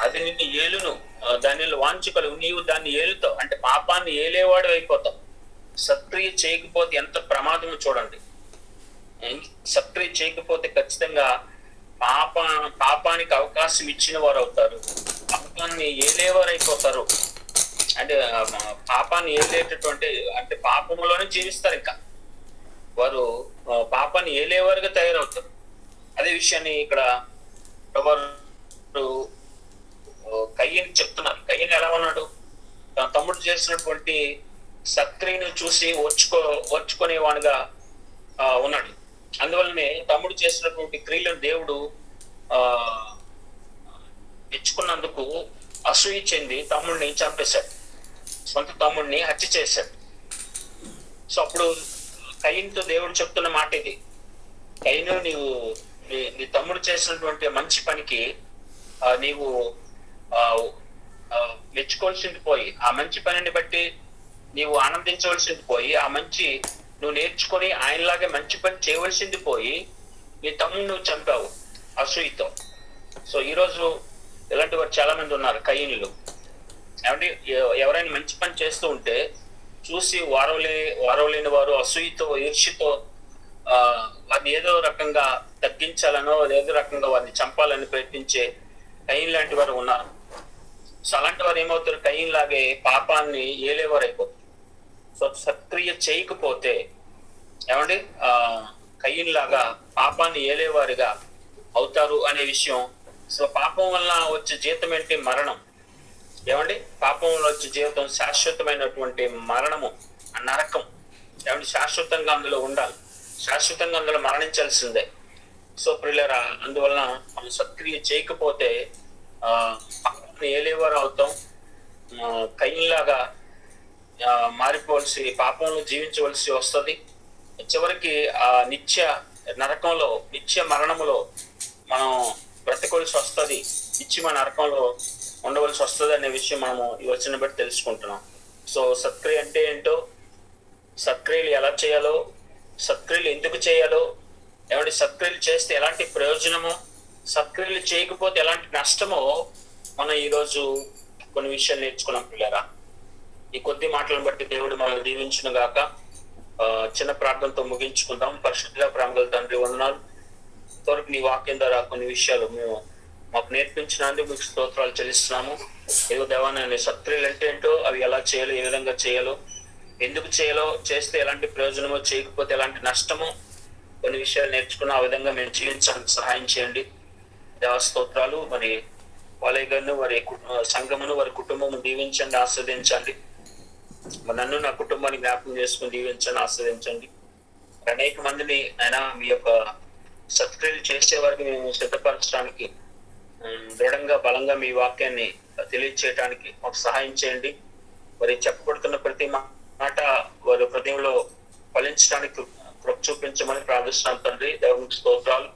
అది నిన్ను ఏలును, దానిలో వాంఛ కలుగు, నీవు దాన్ని ఏలుతావు. అంటే పాపాన్ని ఏలేవాడు అయిపోతావు. సత్క్రియ చేయకపోతే ఎంత ప్రమాదమో చూడండి. సత్క్రియ చేయకపోతే ఖచ్చితంగా పాపానికి అవకాశం ఇచ్చిన వారు అవుతారు, పాపాన్ని ఏలేవారు అయిపోతారు. అంటే పాపాన్ని ఏలేటటువంటి, అంటే పాపంలోనే జీవిస్తారు. ఇంకా వారు పాపాన్ని ఏలేవారుగా తయారవుతారు. అదే విషయాన్ని ఇక్కడ కయ్యని చెప్తున్నారు. కయ్యని ఎలా ఉన్నాడు? తన తమ్ముడు చేసినటువంటి సత్క్రియను చూసి ఓర్చుకునేవాడుగా ఉన్నాడు. అందువల్లనే తమ్ముడు చేసినటువంటి క్రియలను దేవుడు మెచ్చుకున్నందుకు అసూయ చెంది తమ్ముడిని చంపేశాడు, సొంత తమ్ముడిని హత్య చేశాడు. సో అప్పుడు కయ్యనుతో దేవుడు చెప్తున్న మాట ఇది, కయ్యను నీవు నీ తమ్ముడు చేసినటువంటి మంచి పనికి నీవు మెచ్చుకోవాల్సింది పోయి, ఆ మంచి పనిని బట్టి నీవు ఆనందించవలసింది పోయి, ఆ మంచి నువ్వు నేర్చుకొని ఆయనలాగే మంచి పని చేయవలసింది పోయి నీ తమ్ముడు నువ్వు చంపావు అసూయతో. సో ఈరోజు ఇలాంటి వారు చాలా మంది ఉన్నారు, కయ్యనులు. ఏమంటే ఎవరైనా మంచి పని చేస్తూ ఉంటే చూసి వారవలేని వారు అసూయతో ఈర్ష్యతో వారిని ఏదో రకంగా తగ్గించాలనో ఏదో రకంగా వారిని చంపాలని ప్రయత్నించే కయ్యను లాంటి వారు ఉన్నారు. సో అలాంటి వారు ఏమవుతారు? కయ్యను లాగే పాపాన్ని ఏలేవారు అయిపోతారు. సో సత్క్రియ చేయకపోతే ఏమండి కయ్యను లాగా పాపాన్ని ఏలేవారిగా అవుతారు అనే విషయం. సో పాపం వల్ల వచ్చే జీతం ఏంటి? మరణం. ఏమండి పాపం వల్ల వచ్చే జీవితం శాశ్వతమైనటువంటి మరణము, నరకం. ఏమంటే శాశ్వతంగా అందులో ఉండాలి, శాశ్వతంగా అందులో మరణించాల్సిందే. సో ప్రియులారా, అందువలన మనం సత్క్రియ చేయకపోతే పాపాన్ని ఏలేవారు అవుతాం, కయ్యనులాగా మారిపోవలసి, పాపంలో జీవించవలసి వస్తుంది. చివరికి ఆ నిత్య నరకంలో, నిత్య మరణములో మనం బ్రతకవలసి వస్తుంది, నిత్యమైన నరకంలో ఉండవలసి వస్తుంది అనే విషయం మనము ఈ వచనం బట్టి తెలుసుకుంటున్నాం. సో సత్క్రియ అంటే ఏంటో, సత్క్రియలు ఎలా చేయాలో, సత్క్రియలు ఎందుకు చేయాలో, ఏమంటే సత్క్రియలు చేస్తే ఎలాంటి ప్రయోజనమో, సత్క్రియలు చేయకపోతే ఎలాంటి నష్టమో మనం ఈరోజు కొన్ని విషయాలు నేర్చుకున్నాం పిల్లరా. ఈ కొద్ది మాటలను బట్టి దేవుడు మనల్ని దీవించును గాక. చిన్న ప్రార్థనతో ముగించుకుందాం. పరిశుద్ధుల ప్రేమగల తండ్రి, వందనాలు. ఇంతవరకు నీ వాక్యం ద్వారా కొన్ని విషయాలు మాకు నేర్పించినందుకు మీకు స్తోత్రాలు చెల్లిస్తున్నాము. ఏదో దేవాన్ని సత్క్రియలు అంటే ఏంటో, అవి ఎలా చేయాలో, ఏ విధంగా చేయాలో, ఎందుకు చేయాలో, చేస్తే ఎలాంటి ప్రయోజనమో, చేయకపోతే ఎలాంటి నష్టమో కొన్ని విషయాలు నేర్చుకున్న ఆ విధంగా మేము జీవించడానికి సహాయం చేయండి. దేవ స్తోత్రాలు. మరి వాళ్ళయ్య గారిని, వారి సంఘమును, వారి కుటుంబం దీవించండి, ఆస్వాదించండి. నన్ను, నా కుటుంబాన్ని జ్ఞాపకం చేసుకుని దీవించండి, ఆస్వాదించండి. అనేక మందిని అయినా మీ యొక్క సత్క్రియలు చేసే వారికి మేము సిద్ధపరచడానికి, దృఢంగా బలంగా మీ వాక్యాన్ని తెలియచేయడానికి మాకు సహాయం చేయండి. మరి చెప్పబడుతున్న ప్రతి మాట వారి హృదయంలో ఫలించడానికి కృప చూపించమని ప్రార్థిస్తున్నాం తండ్రి. దేవునికి స్తోత్రాలు.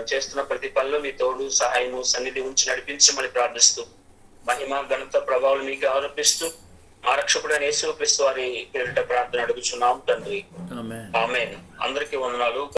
చేస్తున్న ప్రతి పనిలో మీ తోడు, సహాయము, సన్నిధి ఉంచి నడిపించమని ప్రార్థిస్తూ, మహిమ, ఘనత, ప్రభావాలు మీకు ఆరోపిస్తూ మా రక్షకుడైన యేసుక్రీస్తు వారి పేరిట ప్రార్థన అడుగుచున్నాం తండ్రి. ఆమేన్. అందరికీ వందనాలు.